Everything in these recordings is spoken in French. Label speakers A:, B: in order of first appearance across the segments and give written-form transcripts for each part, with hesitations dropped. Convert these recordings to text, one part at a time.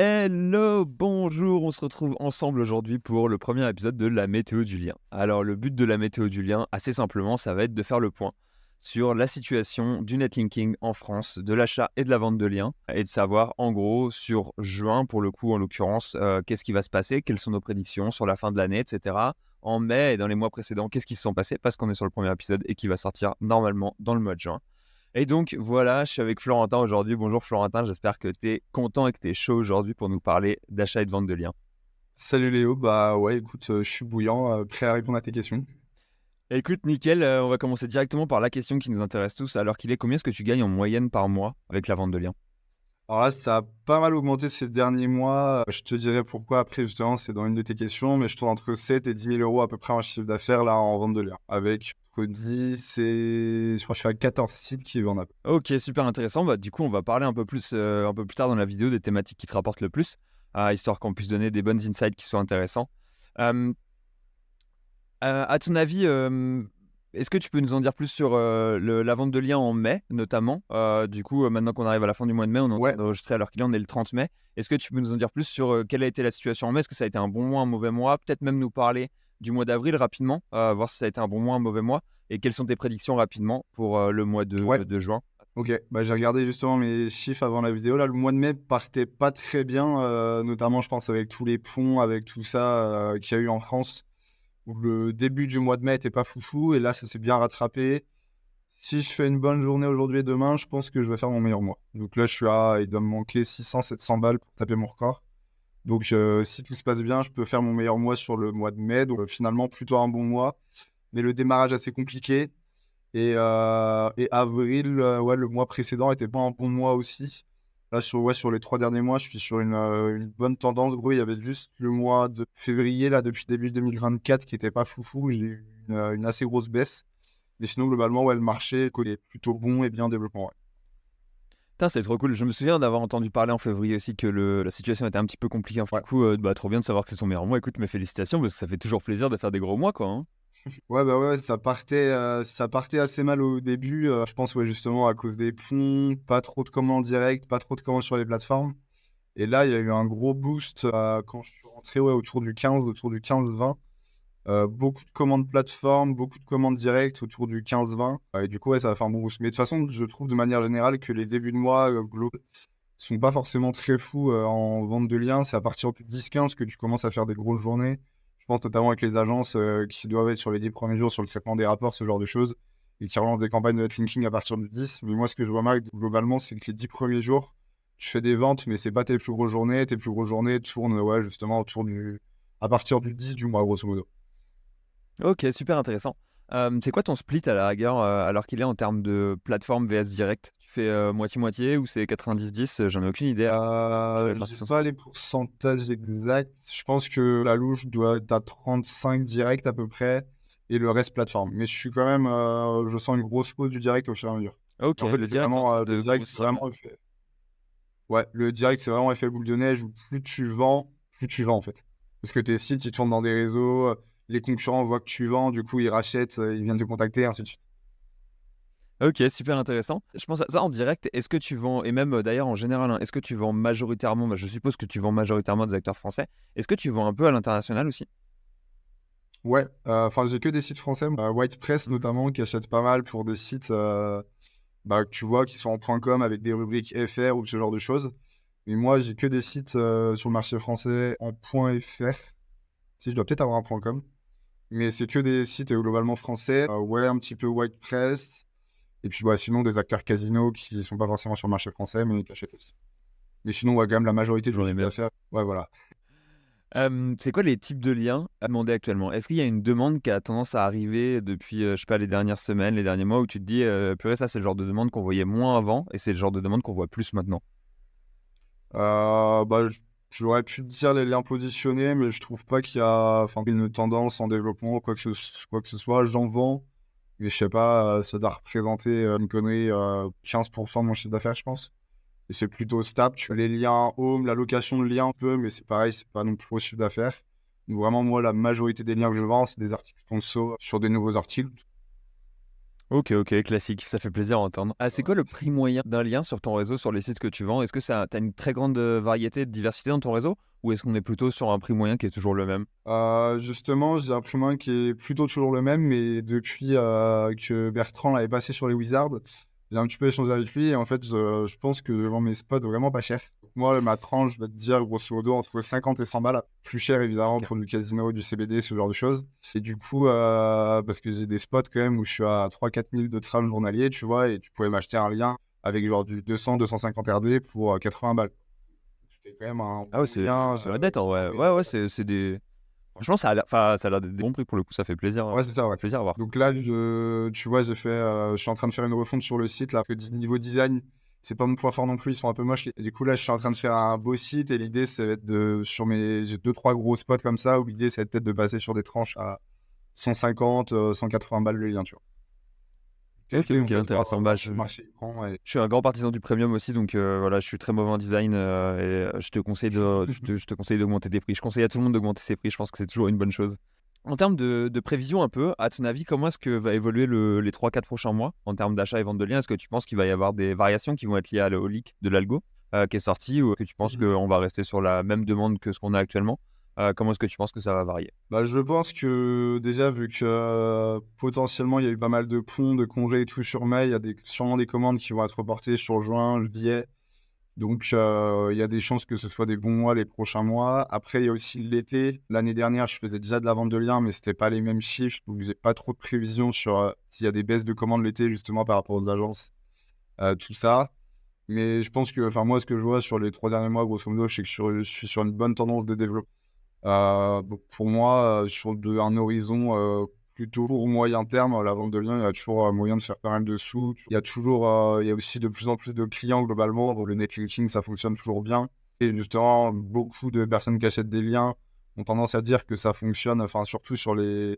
A: Hello, bonjour, on se retrouve ensemble aujourd'hui pour le premier épisode de la météo du lien. Alors le but de la météo du lien, assez simplement, ça va être de faire le point sur la situation du netlinking en France, de l'achat et de la vente de liens, et de savoir en gros sur juin, pour le coup en l'occurrence, qu'est-ce qui va se passer, quelles sont nos prédictions sur la fin de l'année, etc. En mai et dans les mois précédents, qu'est-ce qui se sont passés, parce qu'on est sur le premier épisode et qui va sortir normalement dans le mois de juin. Et donc voilà, je suis avec Florentin aujourd'hui. Bonjour Florentin, j'espère que tu es content et que tu es chaud aujourd'hui pour nous parler d'achat et de vente de liens.
B: Salut Léo, bah ouais, écoute, je suis bouillant, prêt à répondre à tes questions.
A: Écoute, nickel, on va commencer directement par la question qui nous intéresse tous. Alors qu'il est, combien est-ce que tu gagnes en moyenne par mois avec la vente de liens?
B: Alors là, ça a pas mal augmenté ces derniers mois. Je te dirai pourquoi après, justement, c'est dans une de tes questions, mais je tourne entre 7 et 10 000 euros à peu près en chiffre d'affaires là en vente de liens, avec entre 10 et je crois que je suis à 14 sites qui vendent.
A: Ok, super intéressant. Bah, du coup, on va parler un peu plus, un peu plus tard dans la vidéo des thématiques qui te rapportent le plus, histoire qu'on puisse donner des bonnes insights qui soient intéressants. Euh, à ton avis, est-ce que tu peux nous en dire plus sur la vente de liens en mai, notamment Du coup, maintenant qu'on arrive à la fin du mois de mai, on est en train
B: Ouais,
A: d'enregistrer alors qu'il est, on est le 30 mai. Est-ce que tu peux nous en dire plus sur quelle a été la situation en mai? Est-ce que ça a été un bon mois, un mauvais mois? Peut-être même nous parler du mois d'avril rapidement, voir si ça a été un bon mois, un mauvais mois. Et quelles sont tes prédictions rapidement pour le mois
B: ouais,
A: de juin?
B: ok. Bah, j'ai regardé justement mes chiffres avant la vidéo. Là, le mois de mai partait pas très bien, notamment, je pense, avec tous les ponts, avec tout ça qu'il y a eu en France, où le début du mois de mai était pas foufou, et là, ça s'est bien rattrapé. Si je fais une bonne journée aujourd'hui et demain, je pense que je vais faire mon meilleur mois. Donc là, il doit me manquer 600-700 balles pour taper mon record. Donc si tout se passe bien, je peux faire mon meilleur mois sur le mois de mai. Donc finalement, plutôt un bon mois. Mais le démarrage assez compliqué. Et avril, ouais, le mois précédent était pas un bon mois aussi. Là, sur les 3 derniers mois, je suis sur une bonne tendance. Gros, il y avait juste le mois de février, là, depuis début 2024, qui était pas foufou. J'ai eu une assez grosse baisse. Mais sinon, globalement, ouais, le marché est plutôt bon et bien en développement. Ouais.
A: Putain, c'est trop cool. Je me souviens d'avoir entendu parler en février aussi que la situation était un petit peu compliquée. Du
B: Ouais.
A: coup, bah, trop bien de savoir que c'est son meilleur mois. Écoute, mes félicitations parce que ça fait toujours plaisir de faire des gros mois, quoi, hein.
B: Ouais, bah ouais, ça partait assez mal au début. Je pense, ouais, justement, à cause des ponts, pas trop de commandes directes, pas trop de commandes sur les plateformes. Et là, il y a eu un gros boost quand je suis rentré, ouais, autour du 15-20. Beaucoup de commandes plateformes, beaucoup de commandes directes autour du 15-20. Et du coup, ouais, ça va faire un bon boost. Mais de toute façon, je trouve de manière générale que les débuts de mois sont pas forcément très fous en vente de liens. C'est à partir du 10-15 que tu commences à faire des grosses journées. Je pense notamment avec les agences qui doivent être sur les 10 premiers jours sur le traitement des rapports, ce genre de choses, et qui relancent des campagnes de netlinking à partir du 10. Mais moi, ce que je remarque globalement, c'est que les 10 premiers jours, tu fais des ventes, mais c'est pas tes plus grosses journées. Tes plus grosses journées tournent, ouais, justement à partir du 10 du mois, grosso modo.
A: Ok, super intéressant. C'est quoi ton split à la rigueur, alors qu'il est en termes de plateforme vs direct? Tu fais moitié-moitié ou c'est 90-10? J'en ai aucune idée.
B: J'ai pas les pourcentages exacts. Je pense que la louche doit être à 35 direct à peu près et le reste plateforme. Mais je suis quand même, je sens une grosse pause du direct au fur et à mesure.
A: Ok,
B: Et en fait,
A: le
B: c'est
A: direct est en
B: vraiment,
A: train
B: le
A: de
B: direct, c'est
A: grossir bien.
B: vraiment effet. Ouais, le direct, c'est vraiment effet boule de neige où plus tu vends en fait. Parce que tes sites, ils tournent dans des réseaux, les concurrents voient que tu vends, du coup, ils rachètent, ils viennent te contacter, ainsi de suite.
A: Ok, super intéressant. Je pense à ça en direct. Est-ce que tu vends, et même d'ailleurs en général, hein, est-ce que tu vends majoritairement, bah, je suppose que tu vends majoritairement des acteurs français, est-ce que tu vends un peu à l'international aussi?
B: Ouais, enfin, j'ai que des sites français, WhitePress notamment, qui achètent pas mal pour des sites. Que tu vois qui sont en .com avec des rubriques FR ou ce genre de choses. Mais moi, j'ai que des sites sur le marché français en .fr. Si je dois peut-être avoir un .com. Mais c'est que des sites globalement français. Ouais, un petit peu WordPress. Et puis sinon, des acteurs casino qui sont pas forcément sur le marché français, mais qui achètent aussi. Mais sinon, ouais, quand même, la majorité du
A: J'en ai
B: chiffre
A: bien.
B: d'affaires. Ouais, voilà.
A: C'est quoi les types de liens à demander actuellement? Est-ce qu'il y a une demande qui a tendance à arriver depuis, je sais pas, les dernières semaines, les derniers mois, où tu te dis, purée, ça c'est le genre de demande qu'on voyait moins avant, et c'est le genre de demande qu'on voit plus maintenant?
B: J'aurais pu te dire les liens positionnés, mais je trouve pas qu'il y a une tendance en développement ou quoi que ce soit. J'en vends. Mais je sais pas, ça doit représenter une connerie, 15% de mon chiffre d'affaires, je pense. Et c'est plutôt stable. Tu as les liens home, la location de liens un peu, mais c'est pareil, c'est pas non plus gros chiffre d'affaires. Donc vraiment, moi, la majorité des liens que je vends, c'est des articles sponsors sur des nouveaux articles.
A: Ok, ok, classique, ça fait plaisir à entendre. Ah, c'est quoi le prix moyen d'un lien sur ton réseau, sur les sites que tu vends? Est-ce que tu as une très grande variété de diversité dans ton réseau? Ou est-ce qu'on est plutôt sur un prix moyen qui est toujours le même?
B: Justement, j'ai un prix moyen qui est plutôt toujours le même, mais depuis que Bertrand l'avait passé sur les Wizards, j'ai un petit peu échangé avec lui et en fait, je pense que je vends mes spots vraiment pas cher. Donc moi, ma tranche, je vais te dire grosso modo entre 50 et 100 balles. Plus cher évidemment
A: Ok.
B: pour du casino, du CBD, ce genre de choses. Et du coup, parce que j'ai des spots quand même où je suis à 3 000 à 4 000 de trade journalier, tu vois, et tu pouvais m'acheter un lien avec genre du 200-250 RD pour 80 balles. C'était quand même un
A: Ah ouais,
B: bon lien
A: c'est honnête en
B: qui
A: vrai.
B: tombait.
A: Ouais, ouais, c'est des. Franchement, ça a l'air d'être des bons prix pour le coup, ça fait plaisir,
B: Ouais, c'est ça,
A: ça
B: ouais.
A: fait plaisir à voir.
B: Donc là, tu vois, je suis en train de faire une refonte sur le site, là, que niveau design, c'est pas mon point fort non plus, ils sont un peu moches. Et du coup, là, je suis en train de faire un beau site et l'idée, ça va être j'ai 2-3 gros spots comme ça, où l'idée, ça va être peut-être de passer sur des tranches à 150, 180 balles le lien, tu vois.
A: Ok,
B: Tester, en
A: ok,
B: fait,
A: intéressant. Bah,
B: voir si le marché il prend. Et...
A: je suis un grand partisan du premium aussi, donc voilà, je suis très mauvais en design et je te conseille je te conseille d'augmenter tes prix. Je conseille à tout le monde d'augmenter ses prix, je pense que c'est toujours une bonne chose. En termes de prévision un peu, à ton avis, comment est-ce que va évoluer les 3-4 prochains mois en termes d'achat et vente de liens? Est-ce que tu penses qu'il va y avoir des variations qui vont être liées au leak de l'algo qui est sorti ou que tu penses
B: Mhm.
A: qu'on va rester sur la même demande que ce qu'on a actuellement? Comment est-ce que tu penses que ça va varier?
B: Bah, je pense que déjà, vu que potentiellement il y a eu pas mal de ponts, de congés et tout sur mai, il y a sûrement des commandes qui vont être reportées sur juin, juillet. Donc, il y a des chances que ce soit des bons mois les prochains mois. Après, il y a aussi l'été. L'année dernière, je faisais déjà de la vente de liens, mais c'était pas les mêmes chiffres. Donc, j'ai pas trop de prévisions sur s'il y a des baisses de commandes l'été, justement, par rapport aux agences, tout ça. Mais je pense que, enfin, moi, ce que je vois sur les 3 derniers mois, grosso modo, c'est que je suis sur une bonne tendance de développement. Donc pour moi, sur un horizon plutôt court moyen terme, la vente de liens, il y a toujours moyen de faire pas mal de sous. Il y a aussi de plus en plus de clients globalement. Donc le netlinking, ça fonctionne toujours bien. Et justement, beaucoup de personnes qui achètent des liens ont tendance à dire que ça fonctionne, enfin surtout sur le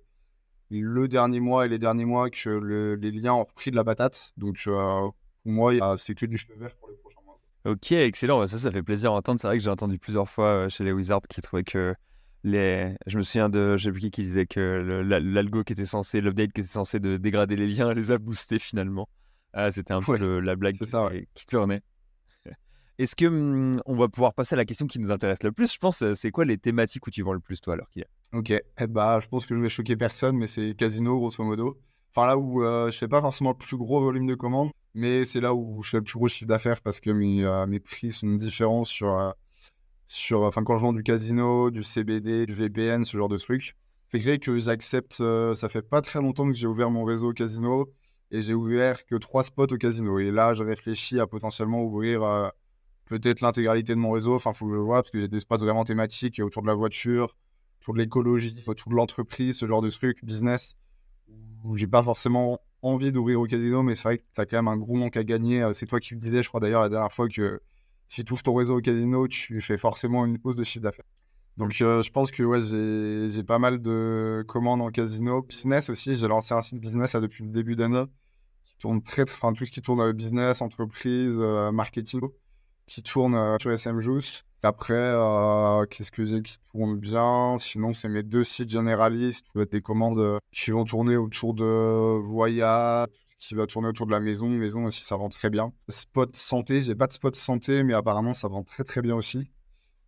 B: dernier mois et les derniers mois, que les liens ont repris de la patate. Donc pour moi, c'est que du feu vert pour les prochains mois.
A: Ok, excellent. Bah, ça fait plaisir à entendre. C'est vrai que j'ai entendu plusieurs fois chez les Wizards qui trouvaient que Je me souviens de je sais plus qui disait que l'algo qui était censé, l'update qui était censé de dégrader les liens les a boostés finalement. C'était un peu
B: Ouais,
A: la blague
B: c'est ça, ouais.
A: qui tournait. Est-ce que on va pouvoir passer à la question qui nous intéresse le plus, je pense, c'est quoi les thématiques où tu vends le plus toi alors qu'il est?
B: Ok, eh bah, je pense que je vais choquer personne, mais c'est casino, grosso modo. Enfin, là où je fais pas forcément le plus gros volume de commandes, mais c'est là où je fais le plus gros chiffre d'affaires parce que mes prix sont différents enfin, quand je vends du casino, du CBD, du VPN, ce genre de trucs. Fait que j'accepte, ça fait pas très longtemps que j'ai ouvert mon réseau au casino et j'ai ouvert que 3 spots au casino. Et là, je réfléchis à potentiellement ouvrir peut-être l'intégralité de mon réseau. Enfin, faut que je vois parce que j'ai des spots vraiment thématiques autour de la voiture, autour de l'écologie, autour de l'entreprise, ce genre de trucs, business, où j'ai pas forcément envie d'ouvrir au casino, mais c'est vrai que tu as quand même un gros manque à gagner. C'est toi qui me disais, je crois d'ailleurs, la dernière fois que si tu ouvres ton réseau au casino, tu fais forcément une hausse de chiffre d'affaires. Donc, je pense que ouais, j'ai pas mal de commandes en casino. Business aussi, j'ai lancé un site business là, depuis le début d'année qui tourne enfin, tout ce qui tourne business, entreprise, marketing, qui tourne sur SM Juice. Après, qu'est-ce que j'ai qui tourne bien? Sinon, c'est mes 2 sites généralistes. Ça va être des commandes qui vont tourner autour de voyage, tout ce qui va tourner autour de la maison. Maison aussi, ça vend très bien. Spot santé, j'ai pas de spot santé, mais apparemment, ça vend très très bien aussi.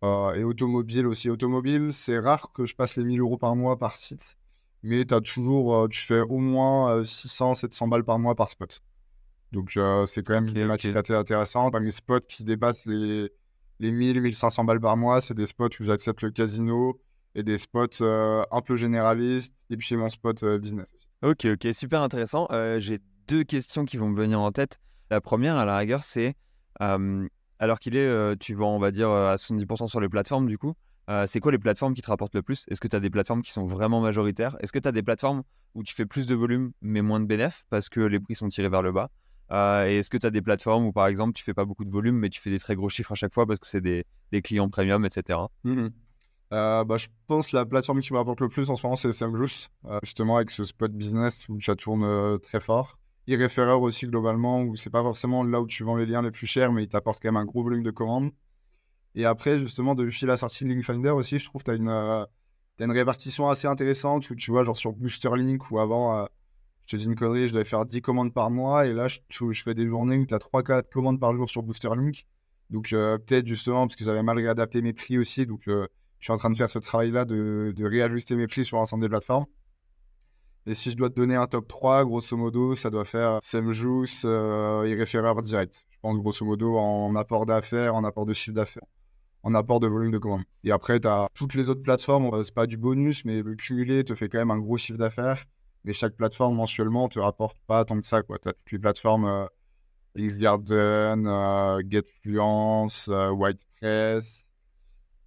B: Et automobile aussi. Automobile, c'est rare que je passe les 1 000 € par mois par site, mais tu fais au moins 600-700 balles par mois par spot. Donc, c'est quand même
A: Ok,
B: une thématique
A: ok.
B: assez intéressante. Parmi les spots qui dépassent les 1 000-1 500 balles par mois, c'est des spots où j'accepte le casino et des spots un peu généralistes. Et puis, j'ai mon spot business aussi.
A: Ok, ok, super intéressant. J'ai deux questions qui vont me venir en tête. La première, à la rigueur, c'est euh, alors qu'il est, tu vends, on va dire, à 70% sur les plateformes, du coup, c'est quoi les plateformes qui te rapportent le plus? Est-ce que tu as des plateformes qui sont vraiment majoritaires? Est-ce que tu as des plateformes où tu fais plus de volume mais moins de bénéfices parce que les prix sont tirés vers le bas? Et est-ce que tu as des plateformes où, par exemple, tu fais pas beaucoup de volume mais tu fais des très gros chiffres à chaque fois parce que c'est des clients premium, etc.
B: Mhm. Bah, je pense que la plateforme qui me rapporte le plus en ce moment, c'est SMJuice, justement avec ce spot business où ça tourne très fort. iReferrer aussi, globalement, où c'est pas forcément là où tu vends les liens les plus chers, mais il t'apporte quand même un gros volume de commandes. Et après, justement, depuis la sortie de Linkfinder aussi, je trouve que t'as une répartition assez intéressante où tu vois, genre sur Boosterlink, où avant, Je te dis une connerie, je dois faire 10 commandes par mois. Et là, je fais des journées où tu as 3-4 commandes par jour sur Boosterlink. Donc, peut-être justement, parce que j'avais mal réadapté mes prix aussi. Donc, je suis en train de faire ce travail-là de réajuster mes prix sur l'ensemble des plateformes. Et si je dois te donner un top 3, grosso modo, ça doit faire Semjuice et Référeur Direct. Je pense, grosso modo, en apport d'affaires, en apport de chiffre d'affaires, en apport de volume de commandes. Et après, tu as toutes les autres plateformes. C'est pas du bonus, mais le cumulé te fait quand même un gros chiffre d'affaires. Mais chaque plateforme, mensuellement, te rapporte pas tant que ça, quoi. Tu as toutes les plateformes Xgarden, Getfluence, WordPress,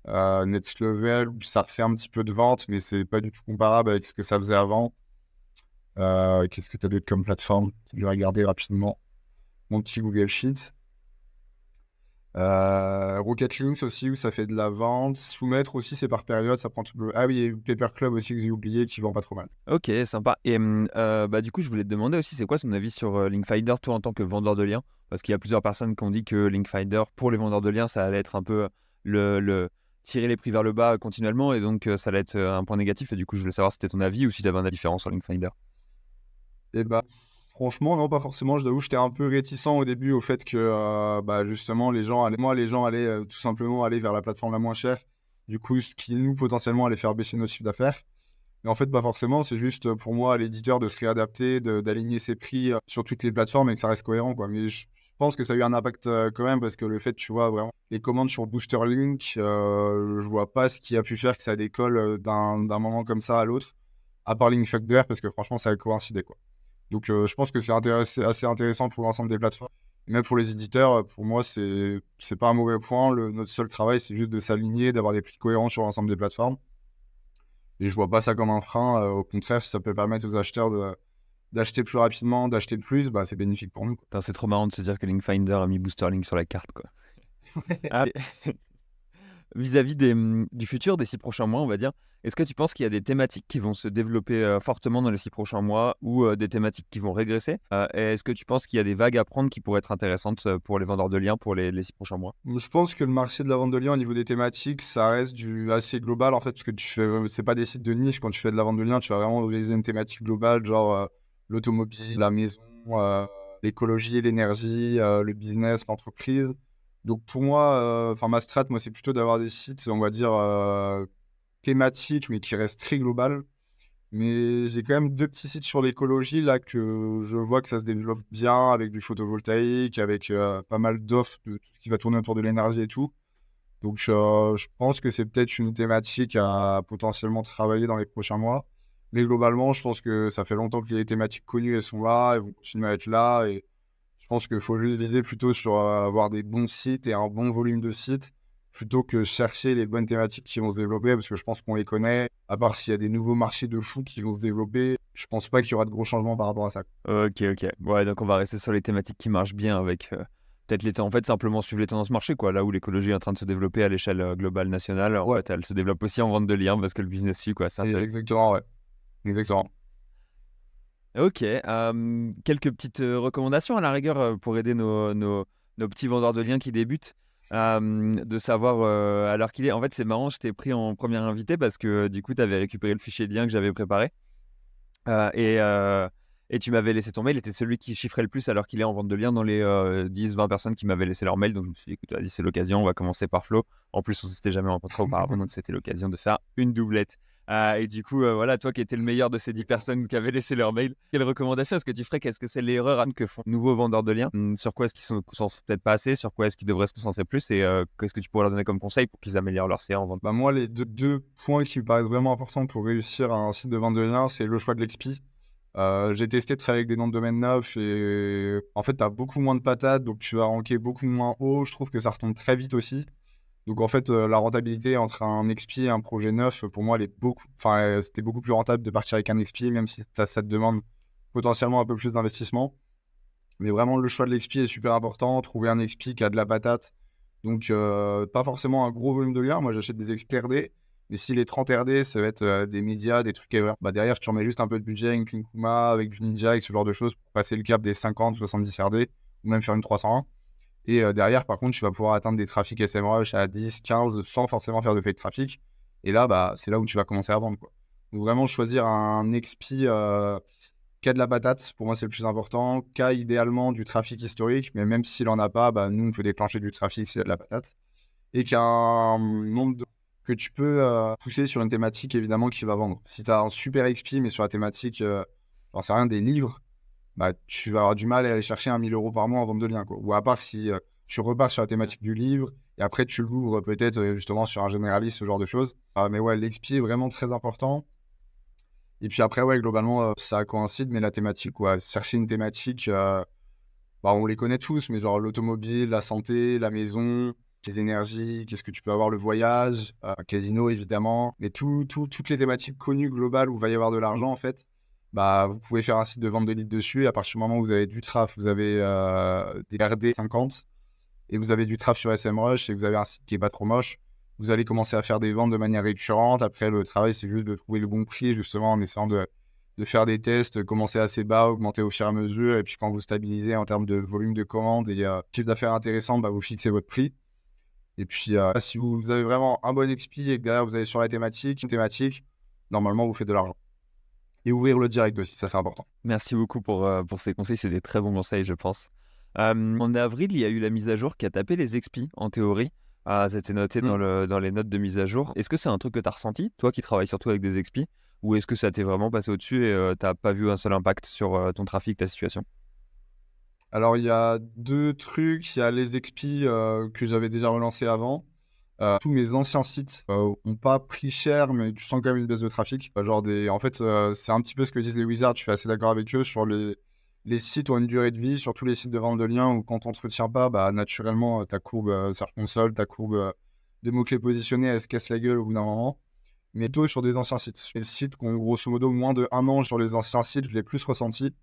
B: Next Level, où ça refait un petit peu de vente, mais c'est pas du tout comparable avec ce que ça faisait avant. Qu'est-ce que tu as d'autre comme plateforme? Je vais regarder rapidement mon petit Google Sheet. Rocket Links aussi, où ça fait de la vente. Soumettre aussi, c'est par période, ça prend tout le... Ah oui, et Paper Club aussi, que j'ai oublié, qui vend pas trop mal.
A: Ok, sympa. Et bah, du coup, je voulais te demander aussi, c'est quoi ton avis sur Linkfinder, toi, en tant que vendeur de liens? Parce qu'il y a plusieurs personnes qui ont dit que Linkfinder, pour les vendeurs de liens, ça allait être un peu le tirer les prix vers le bas continuellement, et donc ça allait être un point négatif. Et du coup, je voulais savoir si c'était ton avis ou si tu avais un avis différent sur Linkfinder.
B: Et bah, franchement, non, pas forcément. Je t'avoue, j'étais un peu réticent au début au fait que, bah, justement, les gens allaient tout simplement aller vers la plateforme la moins chère. Du coup, ce qui, nous, potentiellement, allait faire baisser nos chiffres d'affaires. Mais en fait, pas forcément. C'est juste pour moi, à l'éditeur de se réadapter, d'aligner ses prix sur toutes les plateformes et que ça reste cohérent, quoi. Mais je pense que ça a eu un impact quand même parce que le fait, tu vois, vraiment, les commandes sur Boosterlink, je vois pas ce qui a pu faire que ça décolle d'un moment comme ça à l'autre, à part Linkfucker, parce que franchement, ça a coïncidé, quoi. Donc, je pense que c'est assez intéressant pour l'ensemble des plateformes. Et même pour les éditeurs, pour moi, c'est pas un mauvais point. Notre seul travail, c'est juste de s'aligner, d'avoir des prix cohérents sur l'ensemble des plateformes. Et je vois pas ça comme un frein. Au contraire, si ça peut permettre aux acheteurs d'acheter plus rapidement, d'acheter plus, bah, c'est bénéfique pour nous, quoi.
A: Putain, c'est trop marrant de se dire que Linkfinder a mis Boosterlink sur la carte, quoi. Ah, vis-à-vis du futur, des 6 prochains mois, on va dire, est-ce que tu penses qu'il y a des thématiques qui vont se développer fortement dans les 6 prochains mois ou des thématiques qui vont régresser? Et est-ce que tu penses qu'il y a des vagues à prendre qui pourraient être intéressantes pour les vendeurs de liens pour les 6 prochains mois?
B: Je pense que le marché de la vente de liens au niveau des thématiques, ça reste assez global en fait, parce que c'est pas des sites de niche. Quand tu fais de la vente de liens, tu vas vraiment viser une thématique globale, genre l'automobile, la maison, l'écologie, l'énergie, le business, l'entreprise. Donc pour moi, ma strat, moi, c'est plutôt d'avoir des sites, on va dire, thématiques, mais qui restent très globales. Mais j'ai quand même 2 petits sites sur l'écologie là que je vois que ça se développe bien avec du photovoltaïque, avec pas mal d'offres de tout ce qui va tourner autour de l'énergie et tout. Donc je pense que c'est peut-être une thématique à potentiellement travailler dans les prochains mois. Mais globalement, je pense que ça fait longtemps que les thématiques connues, elles sont là, elles vont continuer à être là. Et je pense qu'il faut juste viser plutôt sur avoir des bons sites et un bon volume de sites, plutôt que chercher les bonnes thématiques qui vont se développer, parce que je pense qu'on les connaît. À part s'il y a des nouveaux marchés de fou qui vont se développer, je pense pas qu'il y aura de gros changements par rapport à ça.
A: Ok, ok. Ouais, donc on va rester sur les thématiques qui marchent bien avec peut-être en fait, simplement suivre les tendances marché, quoi. Là où l'écologie est en train de se développer à l'échelle globale nationale, en
B: Ouais,
A: fait, elle se développe aussi en vente de liens parce que le business suit, quoi. C'est intéressant.
B: exactement, ouais. Exactement.
A: Ok, quelques petites recommandations à la rigueur pour aider nos petits vendeurs de liens qui débutent, de savoir à l'heure qu'il est. En fait, c'est marrant, je t'ai pris en première invité parce que du coup, tu avais récupéré le fichier de lien que j'avais préparé et tu m'avais laissé ton mail. Il était celui qui chiffrait le plus à l'heure qu'il est en vente de liens dans les 10-20 personnes qui m'avaient laissé leur mail. Donc, je me suis dit, écoute, vas-y, c'est l'occasion, on va commencer par Flo. En plus, on s'était jamais rencontré auparavant, donc c'était l'occasion de faire une doublette. Et du coup, voilà, toi qui étais le meilleur de ces 10 personnes qui avaient laissé leur mail, quelle recommandation est-ce que tu ferais? Qu'est-ce que c'est l'erreur, Anne, que font de nouveaux vendeurs de liens? Sur quoi est-ce qu'ils ne concentrent peut-être pas assez? Sur quoi est-ce qu'ils devraient se concentrer plus? Et qu'est-ce que tu pourrais leur donner comme conseil pour qu'ils améliorent leur CA en vente?
B: Bah moi, les deux points qui me paraissent vraiment importants pour réussir un site de vente de liens, c'est le choix de l'expi. J'ai testé de travailler avec des noms de domaine neufs et en fait, tu as beaucoup moins de patates, donc tu vas ranker beaucoup moins haut. Je trouve que ça retombe très vite aussi. Donc en fait, la rentabilité entre un expi et un projet neuf, pour moi, c'était beaucoup plus rentable de partir avec un expi, même si ça te demande potentiellement un peu plus d'investissement. Mais vraiment, le choix de l'expi est super important. Trouver un expi qui a de la patate. Donc, pas forcément un gros volume de liens. Moi, j'achète des expi RD. Mais si les 30 RD, ça va être des médias, des trucs. Bah, derrière, tu remets juste un peu de budget, une Klinkuma, avec du Ninja, avec ce genre de choses pour passer le cap des 50, 70 RD, ou même faire une 301. Et derrière, par contre, tu vas pouvoir atteindre des trafics SMrush à 10, 15, sans forcément faire de fake trafic. Et là, bah, c'est là où tu vas commencer à vendre, quoi. Donc, vraiment choisir un expi qui a de la patate, pour moi c'est le plus important, qui a idéalement du trafic historique, mais même s'il en a pas, bah, nous on peut déclencher du trafic s'il y a de la patate, et qui a un nombre que tu peux pousser sur une thématique évidemment qui va vendre. Si tu as un super XP, mais sur la thématique, j'en sais rien, des livres, bah, tu vas avoir du mal à aller chercher 1 000 € par mois en vente de liens, quoi. Ou à part si tu repars sur la thématique du livre, et après tu l'ouvres peut-être justement sur un généraliste, ce genre de choses. Mais ouais, l'XP est vraiment très important. Et puis après, ouais, globalement, ça coïncide, mais la thématique, quoi. Chercher une thématique, bah, on les connaît tous, mais genre l'automobile, la santé, la maison, les énergies, qu'est-ce que tu peux avoir, le voyage, casino évidemment, mais toutes les thématiques connues globales où il va y avoir de l'argent en fait, bah, vous pouvez faire un site de vente de leads dessus. Et à partir du moment où vous avez du traf, vous avez des RD 50 et vous avez du traf sur SMrush et vous avez un site qui est pas trop moche, vous allez commencer à faire des ventes de manière récurrente. Après, le travail, c'est juste de trouver le bon prix, justement, en essayant de faire des tests, commencer assez bas, augmenter au fur et à mesure. Et puis, quand vous stabilisez en termes de volume de commandes et chiffre d'affaires intéressant, bah, vous fixez votre prix. Et puis, si vous avez vraiment un bon XP et que derrière, vous allez sur la thématique, une thématique, normalement, vous faites de l'argent. Et ouvrir le direct aussi, ça, c'est important.
A: Merci beaucoup pour ces conseils, c'est des très bons conseils, je pense. En avril, il y a eu la mise à jour qui a tapé les expis, en théorie. C'était noté dans les notes de mise à jour. Est-ce que c'est un truc que tu as ressenti, toi qui travailles surtout avec des expis, ou est-ce que ça t'est vraiment passé au-dessus et tu n'as pas vu un seul impact sur ton trafic, ta situation?
B: Alors, il y a 2 trucs. Il y a les expis que j'avais déjà relancés avant. Tous mes anciens sites ont pas pris cher, mais tu sens quand même une baisse de trafic. En fait, c'est un petit peu ce que disent les wizards. Je suis assez d'accord avec eux sur les sites ont une durée de vie. Sur tous les sites de vente de liens où quand on ne t'entretient pas, bah, naturellement, ta courbe Search Console, ta courbe de mots-clés positionnés, elle se casse la gueule au bout d'un moment. Mais tôt sur des anciens sites. Les sites qui ont grosso modo moins de 1 an sur les anciens sites, je l'ai plus ressenti.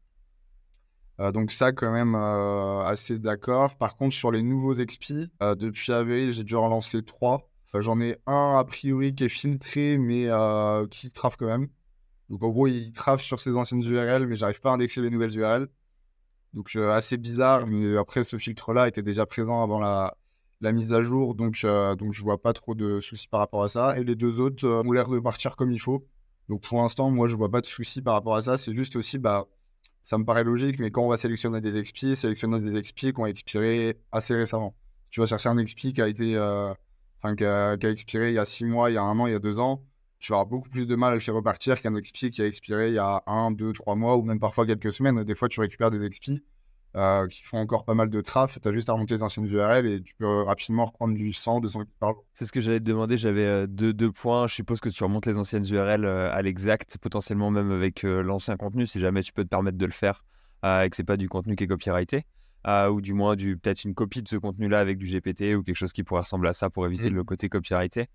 B: Donc ça, quand même, assez d'accord. Par contre, sur les nouveaux expi, depuis avril, j'ai dû en relancer 3. J'en ai un, a priori, qui est filtré, mais qui trave quand même. Donc, en gros, il trave sur ses anciennes URL, mais j'arrive pas à indexer les nouvelles URL. Donc, assez bizarre, mais après, ce filtre-là était déjà présent avant la mise à jour. Donc je vois pas trop de soucis par rapport à ça. Et les 2 autres ont l'air de partir comme il faut. Donc, pour l'instant, moi, je vois pas de soucis par rapport à ça. C'est juste aussi, bah, ça me paraît logique, mais quand on va sélectionner des expis qui ont expiré assez récemment. Tu vas chercher un expi qui a été, qui a expiré il y a 6 mois, il y a 1 an, il y a 2 ans, tu vas avoir beaucoup plus de mal à le faire repartir qu'un expi qui a expiré il y a 1, 2, 3 mois, ou même parfois quelques semaines. Des fois, tu récupères des expis qui font encore pas mal de traf. Tu as juste à remonter les anciennes URL et tu peux rapidement reprendre du 100, 200 par jour.
A: C'est ce que j'allais te demander, j'avais deux points. Je suppose que tu remontes les anciennes URL à l'exact, potentiellement même avec l'ancien contenu, si jamais tu peux te permettre de le faire et que c'est pas du contenu qui est copyrighté, ou du moins peut-être une copie de ce contenu-là avec du GPT ou quelque chose qui pourrait ressembler à ça pour éviter le côté copyrighté.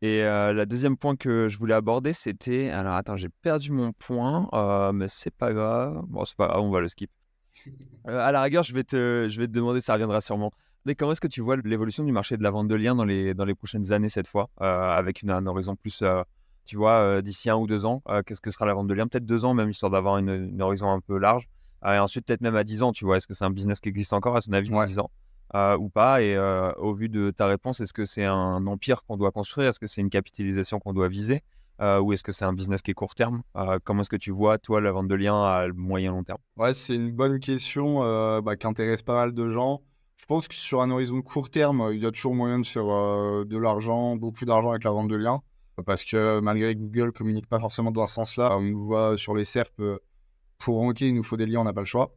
A: Et la deuxième point que je voulais aborder, c'était... Alors attends, j'ai perdu mon point, mais c'est pas grave. Bon, c'est pas grave, on va le skip. À la rigueur, je vais te demander, ça reviendra sûrement. Mais comment est-ce que tu vois l'évolution du marché de la vente de liens dans les prochaines années cette fois, avec un horizon plus, tu vois, d'ici 1 ou 2 ans, qu'est-ce que sera la vente de liens? Peut-être 2 ans même, histoire d'avoir une horizon un peu large. Et ensuite, peut-être même à 10 ans, tu vois, est-ce que c'est un business qui existe encore à son avis dans 10 ans ou pas? Et au vu de ta réponse, est-ce que c'est un empire qu'on doit construire? Est-ce que c'est une capitalisation qu'on doit viser? Ou est-ce que c'est un business qui est court terme? Comment est-ce que tu vois, toi, la vente de liens à moyen long terme?
B: Ouais, c'est une bonne question qui intéresse pas mal de gens. Je pense que sur un horizon court terme, il y a toujours moyen de faire de l'argent, beaucoup d'argent avec la vente de liens. Parce que malgré que Google communique pas forcément dans ce sens-là, on nous voit sur les SERP, pour ranker, il nous faut des liens, on n'a pas le choix.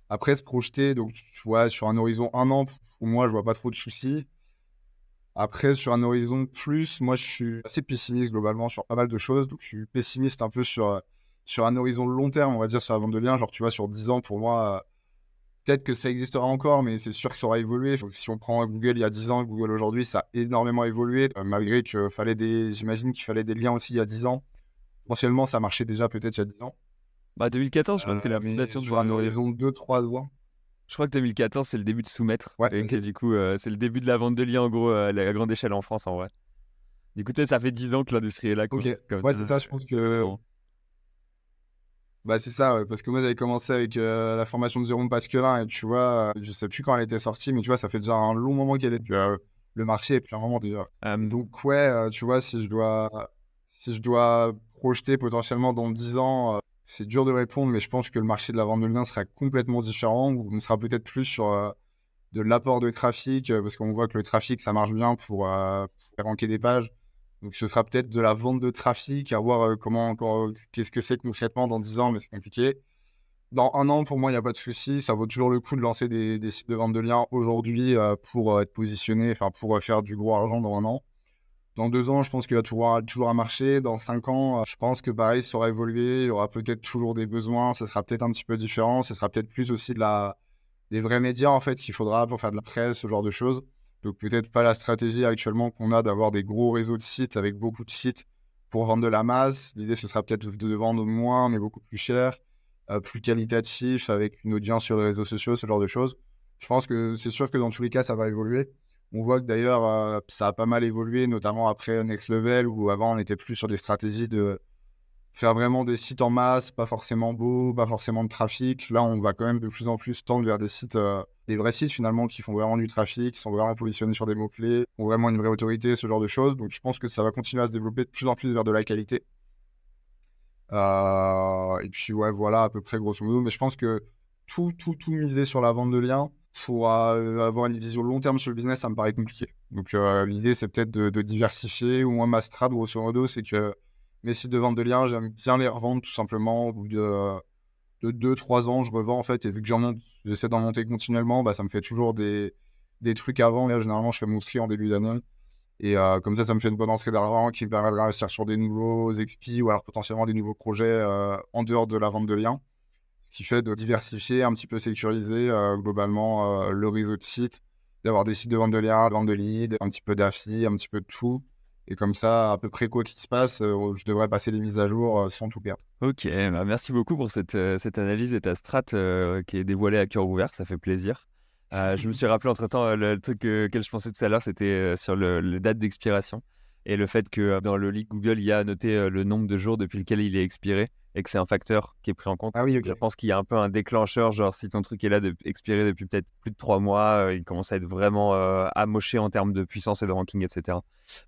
B: Après, se projeter, donc tu vois, sur un horizon 1 an, pour moi, je vois pas trop de soucis. Après, sur un horizon plus, moi, je suis assez pessimiste globalement sur pas mal de choses. Donc, je suis pessimiste un peu sur un horizon long terme, on va dire, sur la vente de liens. Genre, tu vois, sur 10 ans, pour moi, peut-être que ça existera encore, mais c'est sûr que ça aura évolué. Donc, si on prend Google il y a 10 ans, Google aujourd'hui, ça a énormément évolué. Malgré que j'imagine qu'il fallait des liens aussi il y a 10 ans. Potentiellement, ça marchait déjà peut-être il y a 10 ans.
A: 2014, je crois que c'est la
B: Mais
A: fondation
B: sur un horizon 2-3 ans.
A: Je crois que 2014, c'est le début de Soumettre.
B: Ouais,
A: Et
B: ok.
A: que du coup, c'est le début de la vente de liens, en gros, à la grande échelle en France, en vrai. Du coup, ça fait 10 ans que l'industrie est là, quoi.
B: Ok.
A: Comme
B: Ouais, c'est ça, je pense que. Bah, c'est ça, ouais, parce que moi, j'avais commencé avec la formation de Jérôme Pasquelin, et tu vois, je sais plus quand elle était sortie, mais tu vois, ça fait déjà un long moment qu'elle est. Le marché, et puis un moment déjà. Et donc, ouais, tu vois, si je dois projeter potentiellement dans 10 ans, C'est dur de répondre, mais je pense que le marché de la vente de liens sera complètement différent. Où on sera peut-être plus sur de l'apport de trafic, parce qu'on voit que le trafic, ça marche bien pour faire ranker des pages. Donc, ce sera peut-être de la vente de trafic, à voir qu'est-ce que c'est concrètement dans 10 ans, mais c'est compliqué. Dans 1 an, pour moi, il n'y a pas de souci. Ça vaut toujours le coup de lancer des sites de vente de liens aujourd'hui pour être positionné, enfin pour faire du gros argent dans 1 an. Dans 2 ans, je pense qu'il y a toujours un marché. Dans 5 ans, je pense que pareil, ça aura évolué. Il y aura peut-être toujours des besoins. Ça sera peut-être un petit peu différent. Ce sera peut-être plus aussi des vrais médias en fait qu'il faudra pour faire de la presse, ce genre de choses. Donc peut-être pas la stratégie actuellement qu'on a d'avoir des gros réseaux de sites avec beaucoup de sites pour vendre de la masse. L'idée, ce sera peut-être de vendre moins, mais beaucoup plus cher, plus qualitatif, avec une audience sur les réseaux sociaux, ce genre de choses. Je pense que c'est sûr que dans tous les cas, ça va évoluer. On voit que d'ailleurs, ça a pas mal évolué, notamment après Next Level, où avant, on était plus sur des stratégies de faire vraiment des sites en masse, pas forcément beaux, pas forcément de trafic. Là, on va quand même de plus en plus tendre vers des sites, des vrais sites finalement, qui font vraiment du trafic, qui sont vraiment positionnés sur des mots-clés, ont vraiment une vraie autorité, ce genre de choses. Donc, je pense que ça va continuer à se développer de plus en plus vers de la qualité. Et puis, ouais, voilà, à peu près, grosso modo. Mais je pense que tout miser sur la vente de liens pour avoir une vision long terme sur le business, ça me paraît compliqué. Donc, l'idée, c'est peut-être de diversifier. Ou moi, ma strat, grosso modo, c'est que mes sites de vente de liens, j'aime bien les revendre tout simplement. Au bout de 2-3 ans, je revends en fait. Et vu que j'essaie d'en monter continuellement, bah, ça me fait toujours des trucs avant. Là, généralement, je fais mon tri en début d'année. Et comme ça me fait une bonne entrée d'argent qui me permet d'investir sur des nouveaux XP ou alors potentiellement des nouveaux projets en dehors de la vente de liens. Ce qui fait de diversifier, un petit peu sécuriser globalement le réseau de sites, d'avoir des sites de vente de liens, de vente de leads, un petit peu d'affi, un petit peu de tout. Et comme ça, à peu près quoi qu'il se passe, je devrais passer les mises à jour sans tout perdre.
A: Ok, bah merci beaucoup pour cette analyse et ta strat qui est dévoilée à cœur ouvert, ça fait plaisir. Je me suis rappelé entre-temps, le truc auquel je pensais tout à l'heure, c'était sur le date d'expiration et le fait que dans le leak Google, il y a noté le nombre de jours depuis lequel il est expiré et que c'est un facteur qui est pris en compte.
B: Ah oui, ok.
A: Je pense qu'il y a un peu un déclencheur, genre si ton truc est là expiré depuis peut-être plus de 3 mois, il commence à être vraiment amoché en termes de puissance et de ranking, etc.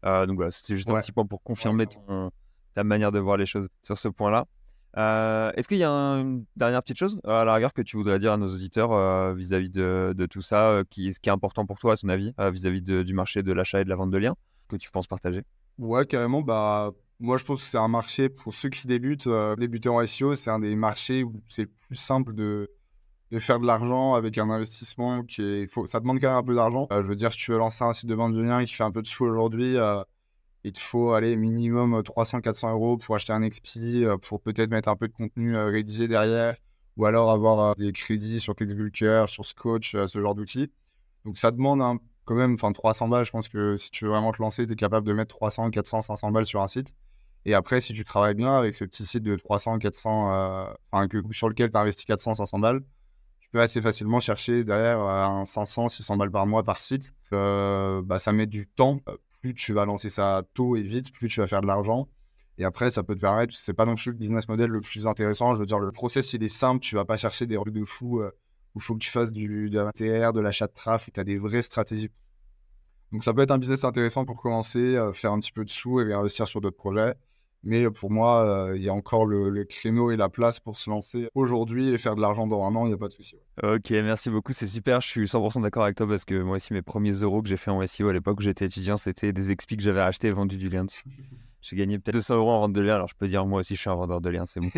A: Donc voilà, c'était juste un
B: Ouais.
A: petit point pour confirmer
B: Clairement.
A: ta manière de voir les choses sur ce point-là. Est-ce qu'il y a une dernière petite chose, à la rigueur, que tu voudrais dire à nos auditeurs vis-à-vis de tout ça, qui est carton pour toi, à ton avis, vis-à-vis du marché de l'achat et de la vente de liens, que tu penses partager?
B: Ouais, carrément. Bah, moi, je pense que c'est un marché pour ceux qui débutent. Débuter en SEO, c'est un des marchés où c'est le plus simple de faire de l'argent avec un investissement ça demande quand même un peu d'argent. Je veux dire, si tu veux lancer un site de vente de liens qui fait un peu de sous aujourd'hui, il te faut aller minimum 300-400 euros pour acheter un XP, pour peut-être mettre un peu de contenu rédigé derrière, ou alors avoir des crédits sur Textbooker, sur Scotch, ce genre d'outils. Donc ça demande quand même 300 balles. Je pense que si tu veux vraiment te lancer, tu es capable de mettre 300, 400, 500 balles sur un site. Et après, si tu travailles bien avec ce petit site de 300, 400, sur lequel tu as investi 400, 500 balles, tu peux assez facilement chercher derrière un 500, 600 balles par mois par site. Bah, ça met du temps. Plus tu vas lancer ça tôt et vite, plus tu vas faire de l'argent. Et après, ça peut te permettre, c'est pas non plus le business model le plus intéressant. Je veux dire, le process, il est simple. Tu vas pas chercher des rues de fou où il faut que tu fasses de l'ATR, de l'achat de traf, où tu as des vraies stratégies. Donc, ça peut être un business intéressant pour commencer, faire un petit peu de sous et investir sur d'autres projets. Mais pour moi, il y a encore le créneau et la place pour se lancer aujourd'hui et faire de l'argent dans 1 an, il n'y a pas de souci.
A: Ok, merci beaucoup, c'est super. Je suis 100% d'accord avec toi parce que moi aussi, mes premiers euros que j'ai fait en SEO à l'époque où j'étais étudiant, c'était des XP que j'avais acheté et vendu du lien dessus. J'ai gagné peut-être 200 euros en vente de liens, alors je peux dire moi aussi, je suis un vendeur de liens, c'est bon.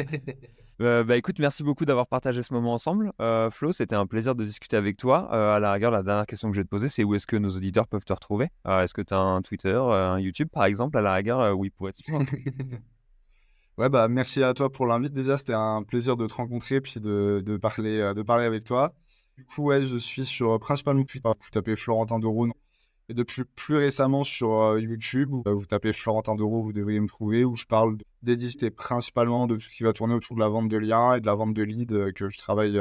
A: Bah écoute, merci beaucoup d'avoir partagé ce moment ensemble. Flo, c'était un plaisir de discuter avec toi. À la rigueur, la dernière question que je vais te poser, c'est où est-ce que nos auditeurs peuvent te retrouver? Est-ce que tu as un Twitter, un YouTube par exemple, à la rigueur, où ils pourraient te suivre?
B: Ouais, bah, merci à toi pour l'invite. Déjà, c'était un plaisir de te rencontrer puis de parler avec toi. Du coup, ouais, je suis sur principalement Twitter. Vous tapez Florentin Deroux. Et depuis plus récemment sur YouTube, où vous tapez Florentin Deroux, vous devriez me trouver, où je parle d'éditer principalement de tout ce qui va tourner autour de la vente de liens et de la vente de leads que je travaille,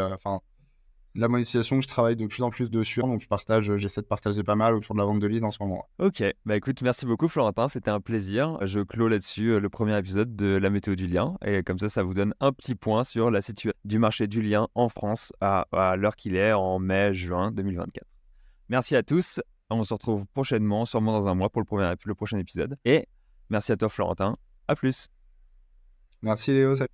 B: la monétisation que je travaille de plus en plus dessus. Donc, j'essaie de partager pas mal autour de la vente de leads en ce moment.
A: Ok, bah écoute, merci beaucoup Florentin, c'était un plaisir. Je clôt là-dessus le premier épisode de la météo du lien. Et comme ça vous donne un petit point sur la situation du marché du lien en France à l'heure qu'il est, en mai-juin 2024. Merci à tous, on se retrouve prochainement, sûrement dans un mois pour le prochain épisode. Et merci à toi Florentin, à plus.
B: Merci Léo. Salut.